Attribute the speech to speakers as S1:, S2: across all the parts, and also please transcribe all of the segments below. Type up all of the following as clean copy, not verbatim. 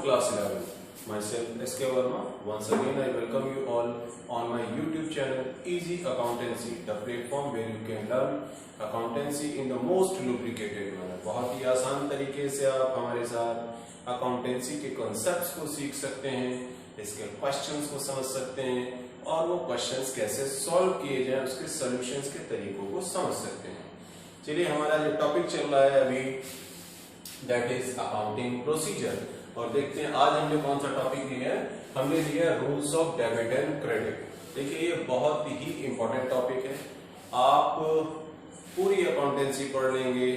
S1: class 11. Myself SK Verma. Once again, I welcome you all on my YouTube channel Easy Accountancy, the platform where you can learn accountancy in the most lubricated manner. बहुत ही आसान तरीके से आप हमारे साथ accountancy के concepts को सीख सकते हैं, इसके questions को समझ सकते हैं और वो questions कैसे solve किए जाएं, उसके solutions के तरीकों को समझ सकते हैं। चलिए, हमारा जो टॉपिक चल रहा है अभी दैट इज अकाउंटिंग प्रोसीजर, और देखते हैं आज हमने कौन सा टॉपिक लिया है। हमने लिया rules of debit and credit. देखिए, ये बहुत ही इंपॉर्टेंट टॉपिक है। आप पूरी अकाउंटेंसी पढ़ लेंगे,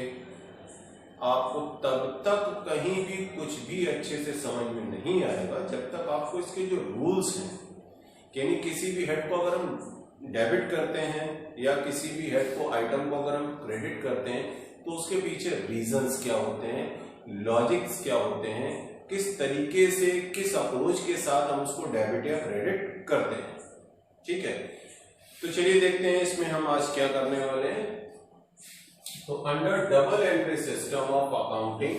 S1: आपको तब तक कहीं भी कुछ भी अच्छे से समझ में नहीं आएगा जब तक आपको इसके जो रूल्स हैं, यानी किसी भी हेड को अगर हम डेबिट करते हैं या किसी भी हेड को आइटम को अगर हम क्रेडिट करते हैं तो उसके पीछे रीजंस क्या होते हैं, लॉजिक्स क्या होते हैं, किस तरीके से किस अप्रोच के साथ हम उसको डेबिट या क्रेडिट करते हैं। ठीक है, तो चलिए देखते हैं इसमें हम आज क्या करने वाले हैं। तो under double entry system of accounting,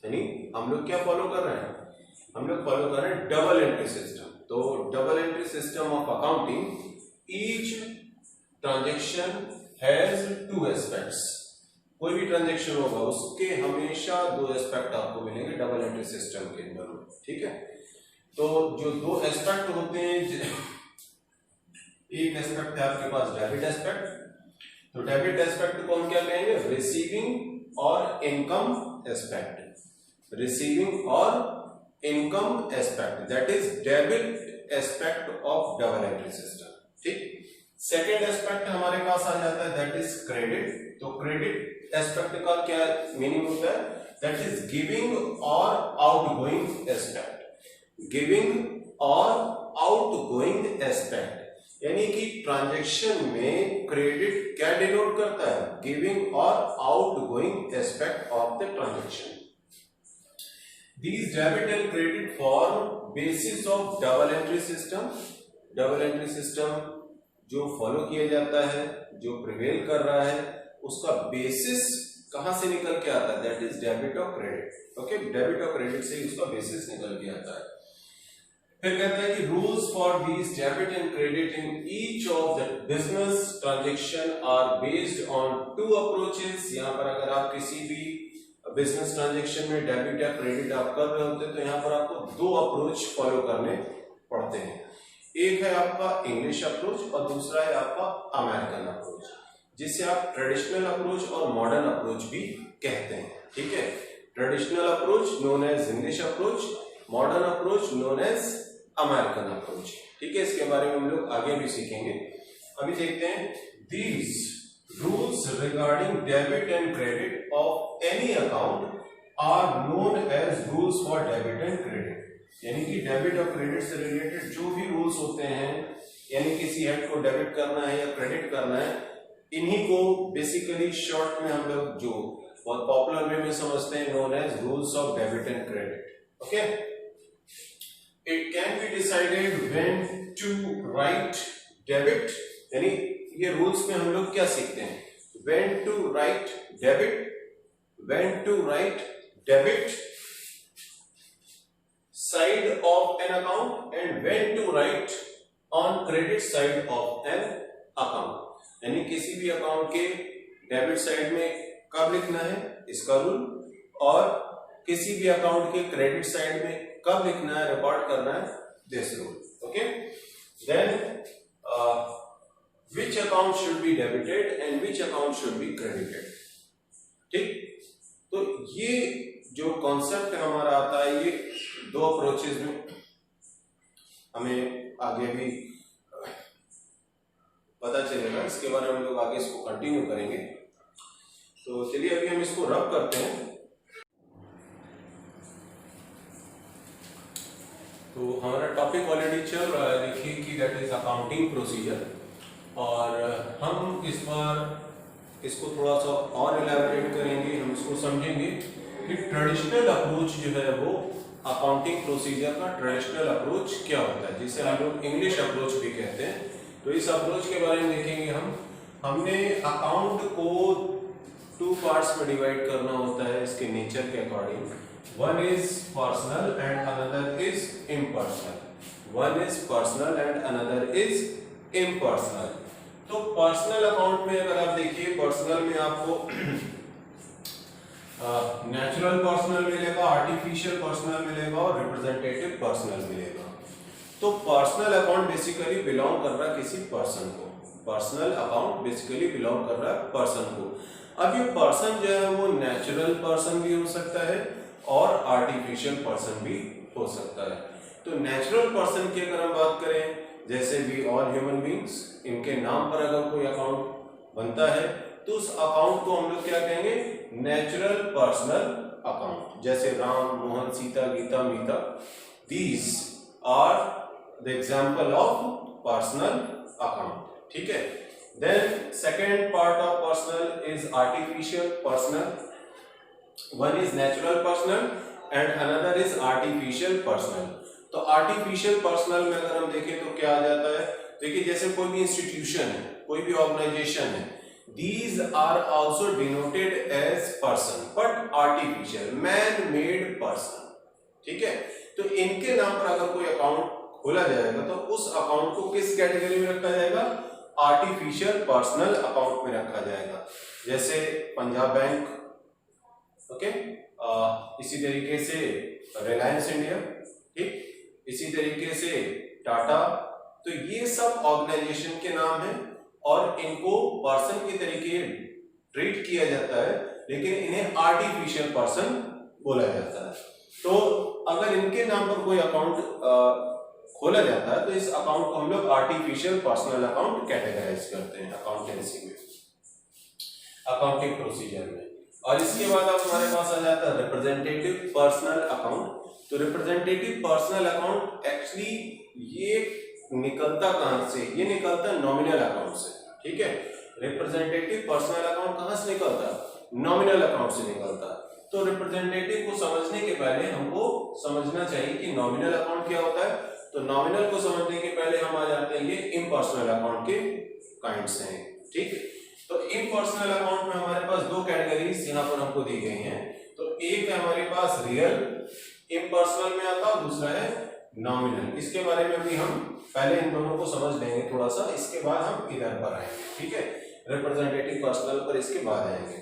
S1: यानी हम लोग क्या फॉलो कर रहे हैं, हम लोग फॉलो कर रहे हैं डबल एंट्री सिस्टम। तो double entry system of accounting, each transaction has two aspects. कोई भी ट्रांजेक्शन होगा उसके हमेशा दो एस्पेक्ट आपको मिलेंगे डबल एंट्री सिस्टम के अंदर। ठीक है, तो जो दो एस्पेक्ट होते हैं, एक एस्पेक्ट है आपके पास डेबिट एस्पेक्ट। तो डेबिट एस्पेक्ट को हम क्या कहेंगे, रिसीविंग और इनकम एस्पेक्ट। रिसीविंग और income aspect, that is debit aspect of double entry system. ठीक, सेकेंड एस्पेक्ट हमारे पास आ जाता है दैट इज क्रेडिट। तो क्रेडिट एस्पेक्ट का क्या मीनिंग होता है, दैट इज गिविंग और आउटगोइंग एस्पेक्ट। गिविंग और आउटगोइंग एस्पेक्ट, यानी कि ट्रांजैक्शन में क्रेडिट क्या डिनोट करता है, गिविंग और outgoing aspect of the transaction. These debit and credit form basis of double entry system. Double entry system जो फॉलो किया जाता है, जो प्रिवेल कर रहा है, उसका बेसिस कहां से निकल के आता है, दैट इज डेबिट और क्रेडिट। ओके, डेबिट और क्रेडिट से ही उसका बेसिस निकल के आता है। फिर कहता है कि rules for these debit and credit in each of the business transaction are based on two approaches. यहां पर अगर आप किसी भी बिजनेस ट्रांजेक्शन में डेबिट या क्रेडिट आप कर रहे होते हैं तो यहाँ पर आपको दो अप्रोच फॉलो करने पड़ते हैं। एक है आपका इंग्लिश अप्रोच और दूसरा है आपका अमेरिकन अप्रोच, जिसे आप ट्रेडिशनल अप्रोच और मॉडर्न अप्रोच भी कहते हैं। ठीक है, traditional approach known as English approach, modern approach known as American approach. ठीक है, इसके बारे में हम लोग आगे भी सीखेंगे। अभी देखते हैं, these rules regarding debit and credit of any account are known as rules for debit and credit. यानी कि डेबिट और क्रेडिट से रिलेटेड जो भी रूल्स होते हैं, यानी किसी हेड को डेबिट करना है या क्रेडिट करना है, इन्हीं को बेसिकली शॉर्ट में हम लोग जो बहुत पॉपुलर वे में समझते हैं known as rules of debit and credit. Okay, it can be decided when to write debit, यानी ये रूल्स में हम लोग क्या सीखते हैं, when to write debit, when to write debit side of an account and when to write on credit side of an account। यानी किसी भी अकाउंट के डेबिट साइड में कब लिखना है, इसका रूल, और किसी भी अकाउंट के क्रेडिट साइड में कब लिखना है, रिकॉर्ड करना है, this rule. Okay, then which account should be debited and which account should be credited। ठीक, तो ये जो कॉन्सेप्ट हमारा आता है, ये दो अप्रोचेज में हमें आगे भी पता चलेगा, इसके बारे में हम लोग आगे इसको कंटिन्यू करेंगे। तो चलिए अभी हम इसको रब करते हैं। तो हमारा टॉपिक ऑलरेडी चल रहा है, देखिए कि दैट इज अकाउंटिंग प्रोसीजर, और हम इस बार इसको थोड़ा सा और इलैबोरेट करेंगे, हम इसको समझेंगे कि ट्रेडिशनल अप्रोच जो है वो अकाउंटिंग प्रोसीजर का ट्रेडिशनल अप्रोच क्या होता है, जिसे हम लोग इंग्लिश अप्रोच भी कहते हैं। तो इस अप्रोच के बारे में देखेंगे हमने अकाउंट को टू पार्ट्स में डिवाइड करना होता है इसके नेचर के according. One is personal and another is impersonal, one is personal and another is impersonal. तो पर्सनल अकाउंट में अगर आप देखिए, पर्सनल में आपको नेचुरल पर्सनल मिलेगा, आर्टिफिशियल पर्सनल मिलेगा और रिप्रेजेंटेटिव पर्सनल मिलेगा। तो पर्सनल अकाउंट बेसिकली बिलोंग कर रहा है किसी पर्सन को, पर्सनल अकाउंट बेसिकली बिलोंग कर रहा है पर्सन को। अब ये पर्सन जो है वो नेचुरल पर्सन भी हो सकता है और आर्टिफिशियल पर्सन भी हो सकता है। तो नेचुरल पर्सन की अगर हम बात करें, जैसे वी ऑल ह्यूमन बीइंग्स, इनके नाम पर अगर कोई अकाउंट बनता है तो उस अकाउंट को हम लोग क्या कहेंगे, नेचुरल पर्सनल अकाउंट। जैसे Ram, Mohan, Sita, Geeta, Meeta, these are the example of personal account. ठीक है। Then second part of personal is artificial personal. One is natural personal and another is artificial personal. तो आर्टिफिशियल पर्सनल में अगर हम देखें तो क्या आ जाता है, देखिए जैसे कोई भी इंस्टीट्यूशन है, कोई भी ऑर्गेनाइजेशन है, these are also denoted as person but artificial, man made person। ठीक है। तो इनके नाम पर अगर कोई अकाउंट खोला जाएगा तो उस अकाउंट को किस कैटेगरी में रखा जाएगा, आर्टिफिशियल पर्सनल अकाउंट में रखा जाएगा। जैसे पंजाब बैंक, ओके, इसी तरीके से रिलायंस इंडिया, ठीक, इसी तरीके से टाटा। तो ये सब ऑर्गेनाइजेशन के नाम है और इनको पर्सन के तरीके ट्रीट किया जाता है, लेकिन इन्हें आर्टिफिशियल पर्सन बोला जाता है। तो अगर इनके नाम पर कोई अकाउंट खोला जाता है तो इस अकाउंट को हम लोग आर्टिफिशियल पर्सनल अकाउंट कैटेगराइज करते हैं अकाउंटेंसी में, अकाउंटिंग प्रोसीजर में। और इसके बाद अब हमारे पास आ जाता है रिप्रेजेंटेटिव पर्सनल अकाउंट। तो रिप्रेजेंटेटिव पर्सनल अकाउंट एक्चुअली ये निकलता कहां से, ये निकलता है नॉमिनल अकाउंट से। ठीक है। रिप्रेजेंटेटिव पर्सनल अकाउंट कहां से निकलता है, नॉमिनल अकाउंट से निकलता है। तो रिप्रेजेंटेटिव को समझने के पहले हमको समझना चाहिए कि नॉमिनल अकाउंट क्या होता है। तो नॉमिनल को समझने के पहले हम आ जाते हैं ये इम्पर्सनल अकाउंट के काइंड्स हैं। ठीक है। तो इम्पर्सनल अकाउंट में हमारे पास दो कैटेगरीज यहां पर हमको दी गई हैं। तो एक है हमारे पास रियल इम्पर्सनल में आता है, दूसरा है नॉमिनल। इसके बारे में भी हम पहले इन दोनों को समझ लेंगे थोड़ा सा, इसके बाद हम इधर पर आएंगे। ठीक है। रिप्रेजेंटेटिव पर्सनल पर इसके बाद आएंगे।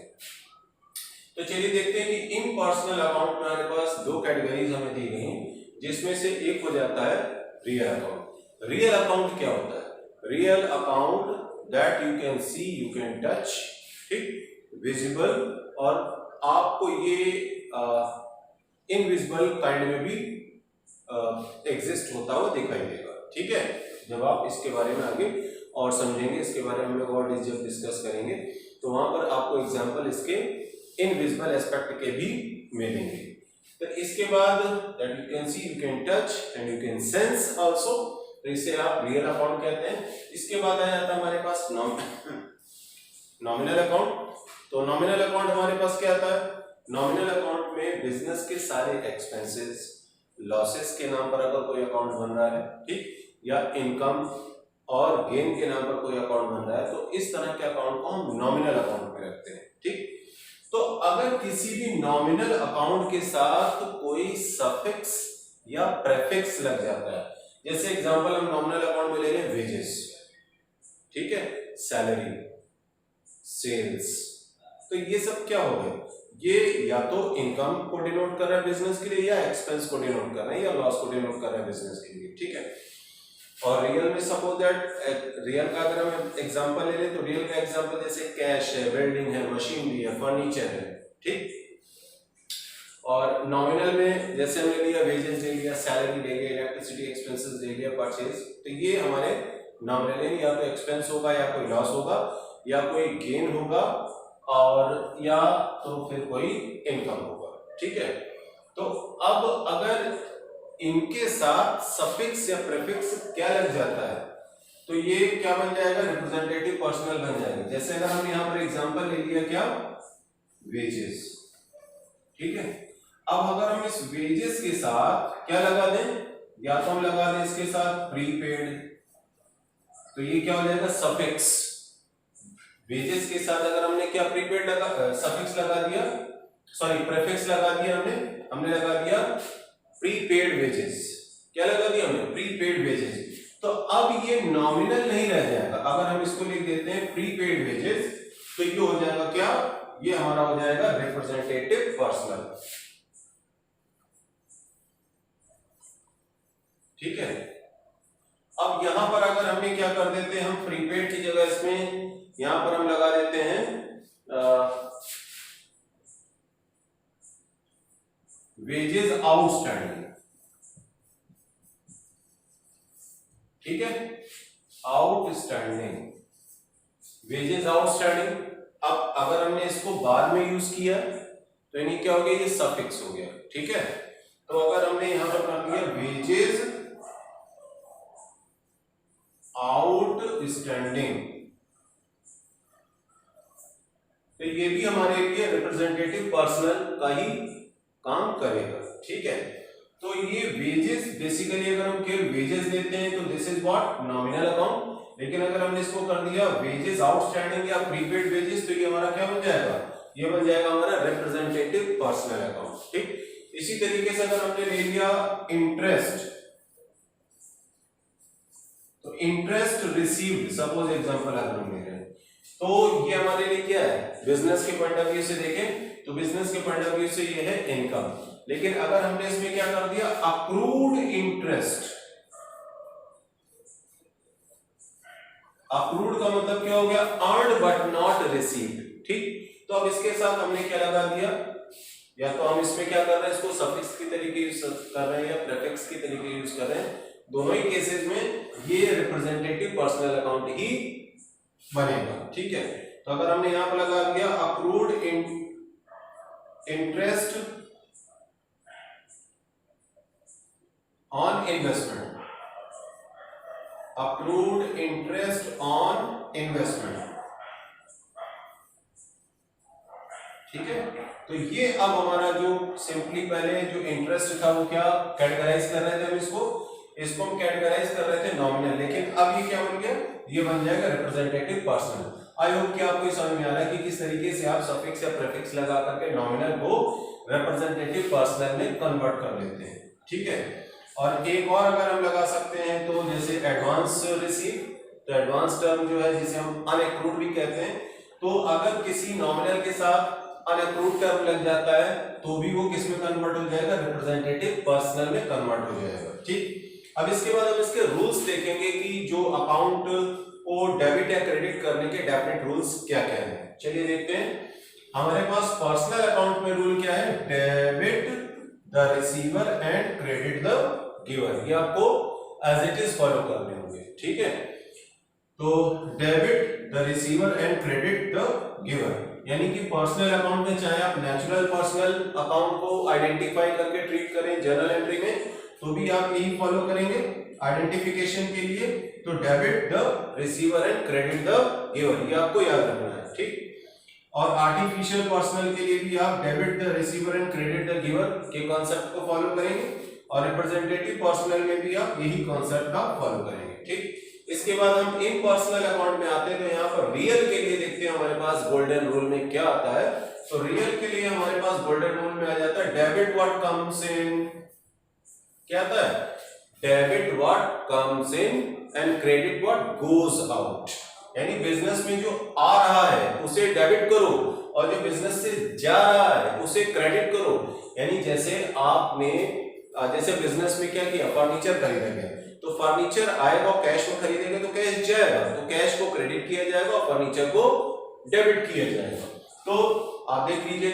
S1: तो चलिए देखते हैं कि इम्पर्सनल अकाउंट में हमारे पास दो कैटेगरीज हमें दी गई हैं, जिसमें से एक हो जाता है रियल अकाउंट। रियल अकाउंट क्या होता है, real account that you can see, you can touch, ठीक, विजिबल, और आपको ये इनविजिबल काइंड में भी एग्जिस्ट होता हुआ दिखाई देगा। ठीक है। जब आप इसके बारे में आगे और समझेंगे, इसके बारे में हम लोग और जब डिस्कस करेंगे तो वहां पर आपको एग्जांपल इसके इनविजिबल एस्पेक्ट के भी मिलेंगे। तो इसके बाद that you can see, you can touch and you can sense also, तो इसे आप रियल अकाउंट कहते हैं। इसके बाद आ जाता है हमारे पास नॉमिनल अकाउंट। तो नॉमिनल अकाउंट हमारे पास क्या आता है, नॉमिनल अकाउंट में बिजनेस के सारे एक्सपेंसेस, लॉसेस के नाम पर अगर कोई अकाउंट बन रहा है, ठीक, या इनकम और गेन के नाम पर कोई अकाउंट बन रहा है, तो इस तरह के अकाउंट को हम नॉमिनल अकाउंट में रखते हैं। ठीक। तो अगर किसी भी नॉमिनल अकाउंट के साथ कोई सफिक्स या प्रेफिक्स लग जाता है, जैसे एग्जांपल हम नॉमिनल अकाउंट में ले लें वेजेस, ठीक है, सैलरी, सेल्स, तो ये सब क्या हो गए, ये या तो इनकम को डिनोट कर रहा है बिजनेस के लिए, या एक्सपेंस को डिनोट कर रहा है, या लॉस को डिनोट कर रहा है बिजनेस के लिए। ठीक है। और रियल में सपोज दैट, रियल का अगर हम एग्जांपल ले लें तो रियल का एग्जांपल जैसे कैश है, बिल्डिंग है, मशीनरी है, फर्नीचर है। ठीक। और नॉमिनल में जैसे हमने लिया वेजेस ले लिया, सैलरी ले लिया, इलेक्ट्रिसिटी एक्सपेंसेस ले लिया, परचेज, तो ये हमारे नॉमिनल है, या तो एक्सपेंस होगा, या कोई लॉस होगा, या कोई गेन होगा, और या तो फिर कोई इनकम होगा। ठीक है। तो अब अगर इनके साथ सफिक्स या प्रीफिक्स क्या लग जाता है तो ये क्या बन जाएगा, रिप्रेजेंटेटिव पर्सनल बन जाएगा। जैसे अगर हम यहां पर एग्जांपल ले लिया क्या, वेजेस। ठीक है। अब अगर हम इस वेजेस के साथ क्या लगा दें, या तो हम लगा दें इसके साथ प्रीपेड, तो ये क्या हो जाएगा, सफिक्स, वेजेस के साथ अगर हमने क्या प्रीपेड लगा सफिक्स लगा दिया, सॉरी प्रीफिक्स लगा दिया, हमने लगा दिया प्रीपेड वेजेस। क्या लगा दिया हमने? Prepaid wages. तो अब ये नॉमिनल नहीं रह जाएगा। अगर हम इसको लिख देते हैं प्रीपेड वेजेस तो ये हो जाएगा क्या? ये हमारा हो जाएगा रिप्रेजेंटेटिव पर्सनल। ठीक है। अब यहां पर अगर हमने क्या कर देते हैं, हम प्रीपेड की जगह इसमें यहां पर हम लगा देते हैं वेजेस आउटस्टैंडिंग। ठीक है, आउटस्टैंडिंग, वेजेस आउटस्टैंडिंग। अब अगर हमने इसको बाद में यूज किया तो यानी क्या हो गया? ये सफिक्स हो गया। ठीक है, तो अगर हमने यहां पर कर दिया वेजेस आउटस्टैंडिंग तो ये भी हमारे लिए रिप्रेजेंटेटिव पर्सनल का ही काम करेगा। ठीक है, तो ये वेजेस बेसिकली अगर हम केवल वेजेस देते हैं तो this is what? Nominal account. लेकिन अगर हमने इसको कर दिया वेजेस आउटस्टैंडिंग या प्रीपेड वेजेस तो ये हमारा क्या बन जाएगा? ये बन जाएगा हमारा रिप्रेजेंटेटिव पर्सनल अकाउंट। ठीक, इसी तरीके से अगर हमने ले लिया इंटरेस्ट, तो इंटरेस्ट रिसीव्ड, सपोज एग्जांपल अगर हम ले रहे हैं तो ये हमारे लिए क्या है? बिजनेस के पॉइंट ऑफ व्यू से देखें तो बिजनेस के पॉइंट ऑफ व्यू से ये है इनकम। लेकिन अगर हमने इसमें क्या कर दिया? Accrued interest. अक्रूड का मतलब क्या हो गया? Earned but not received. ठीक, तो अब इसके साथ हमने क्या लगा दिया? या तो हम इसमें क्या कर रहे हैं? इसको सफिक्स की तरीके यूज कर रहे हैं या प्रीफिक्स की तरीके यूज कर रहे हैं। दोनों ही केसेस में ये रिप्रेजेंटेटिव पर्सनल अकाउंट ही बनेगा। ठीक है, तो अगर हमने यहां पर लगा दिया accrued interest on investment, accrued interest on investment. ठीक है, तो ये अब हमारा जो सिंपली पहले जो इंटरेस्ट था वो क्या कैटेगराइज कर रहे थे हम इसको हम कैटेगराइज कर रहे थे नॉमिनल, लेकिन अब ये क्या बन गया? ये बन जाएगा रिप्रेजेंटेटिव पर्सनल। आई होप कि आपको समझ में आ रहा है कि किस तरीके से आप सफिक्स या प्रीफिक्स लगा करके नॉमिनल को रिप्रेजेंटेटिव पर्सनल में कन्वर्ट कर लेते हैं। ठीक है, और एक और अगर हम लगा सकते हैं तो जैसे एडवांस रिसीव, तो एडवांस टर्म जो है जिसे हम अनअक्रूड भी कहते हैं, तो अगर किसी नॉमिनल के साथ अनअक्रूड टर्म लग जाता है तो भी वो किस में कन्वर्ट हो जाएगा? रिप्रेजेंटेटिव पर्सनल में कन्वर्ट हो जाएगा। ठीक, अब इसके बाद हम इसके रूल्स देखेंगे कि जो अकाउंट को डेबिट या क्रेडिट करने के डेफिनेट रूल्स क्या क्या हैं। चलिए देखते हैं। हमारे पास पर्सनल अकाउंट में रूल क्या है? Debit the receiver and credit the giver. ये आपको एज इट इज फॉलो करने होंगे। ठीक है, तो debit the receiver and credit the giver, यानी कि पर्सनल अकाउंट में चाहे आप नेचुरल पर्सनल अकाउंट को आइडेंटिफाई करके ट्रीट करें जर्नल एंट्री में तो भी आप यही फॉलो करेंगे आइडेंटिफिकेशन के लिए। तो debit the receiver and credit the giver, ये आपको याद रखना है। ठीक, और आर्टिफिशियल पर्सनल के लिए भी आप debit the receiver and credit the giver के कॉन्सेप्ट को फॉलो करेंगे, और रिप्रेजेंटेटिव पर्सनल में भी आप यही कॉन्सेप्ट आप फॉलो करेंगे। ठीक, इसके बाद हम इन पर्सनल अकाउंट में आते हैं तो यहाँ पर रियल के लिए देखते हैं हमारे पास गोल्डन रूल में क्या आता है। तो रियल के लिए हमारे पास गोल्डन रूल में आ जाता है डेबिट व्हाट कम्स इन, क्या आता है? Debit what comes in and credit what goes out. यानी बिजनेस में जो आ रहा है उसे डेबिट करो और जो बिजनेस से जा रहा है उसे क्रेडिट करो। यानी जैसे आपने जैसे बिजनेस में क्या किया? फर्नीचर खरीदेंगे तो फर्नीचर आएगा कैश में खरीदेंगे तो कैश जाएगा, तो कैश को क्रेडिट किया जाएगा और फर्नीचर को डेबिट किया जाएगा। तो आप देख लीजिए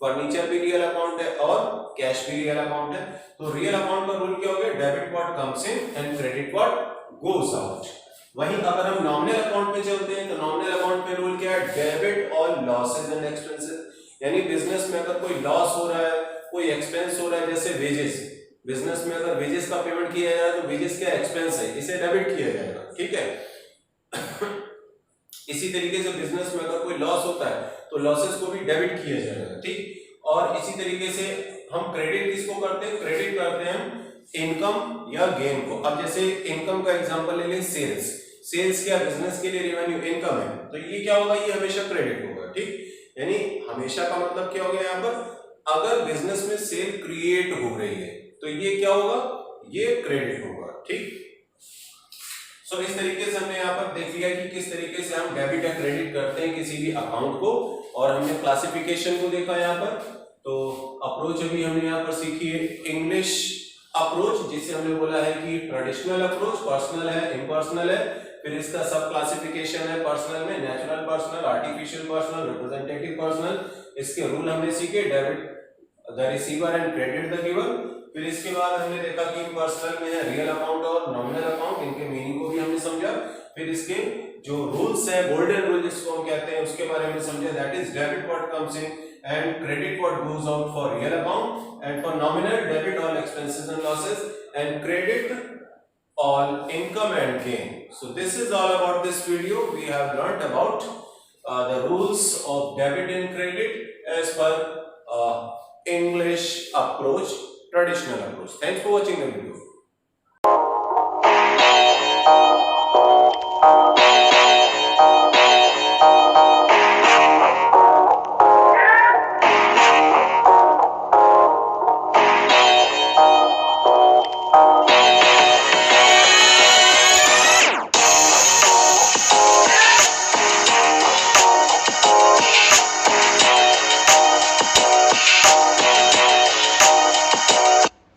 S1: फर्नीचर भी रियल अकाउंट है और कैश भी रियल अकाउंट है। तो रियल अकाउंट का रूल क्या हो गया? Debit what comes in and credit what goes out. वहीं अगर हम नॉमिनल अकाउंट में चलते हैं तो नॉमिनल अकाउंट में रूल क्या है? Debit all losses and expenses. यानी बिजनेस में अगर कोई लॉस हो रहा है, कोई एक्सपेंस हो रहा है, जैसे वेजेस, बिजनेस में अगर वेजेस का पेमेंट किया जाए तो वेजेस क्या एक्सपेंस है, इसे डेबिट किया जाएगा। ठीक है, इसी तरीके से बिजनेस में अगर कोई लॉस होता है तो लॉसेस को भी डेबिट किया जाएगा। ठीक, और इसी तरीके से हम क्रेडिट किसको करते हैं? क्रेडिट करते हैं इनकम या गेन को। अब जैसे इनकम का एग्जांपल ले लें, सेल्स। सेल्स क्या बिजनेस के लिए रेवेन्यू इनकम है, तो ये क्या होगा, ये हमेशा क्रेडिट होगा। ठीक, यानी हमेशा का मतलब क्या हो गया यहाँ पर, अगर बिजनेस में सेल क्रिएट हो रही है तो ये क्या होगा, ये क्रेडिट होगा। ठीक, सो इस तरीके से हमने यहाँ पर देख लिया कि किस तरीके से हम डेबिट या क्रेडिट करते हैं किसी भी अकाउंट को, और हमने क्लासिफिकेशन को देखा यहाँ पर। तो अप्रोच अभी हमने यहाँ पर सीखी है इंग्लिश अप्रोच, जिसे हमने बोला है कि ट्रेडिशनल अप्रोच, पर्सनल है, इम्पर्सनल है, फिर इसका सब क्लासिफिकेशन है पर्सनल में, natural personal, artificial personal, representative personal. इसके रूल हमने सीखे, debit the receiver and credit the giver. फिर इसके बाद हमने देखा कि पर्सनल में है रियल अकाउंट और नॉमिनल अकाउंट, इनके मीनिंग को भी हमने समझा। फिर इसके जो रूल्स है, गोल्डन रूल जिसको हम कहते हैं, उसके बारे में समझा, that is debit what comes in and credit what goes out for real account, and for nominal debit all expenses and losses and credit all income and gain. So this is all about this video. We have learnt about the rules of debit and credit as per English approach, traditional approach. Thanks for watching the video.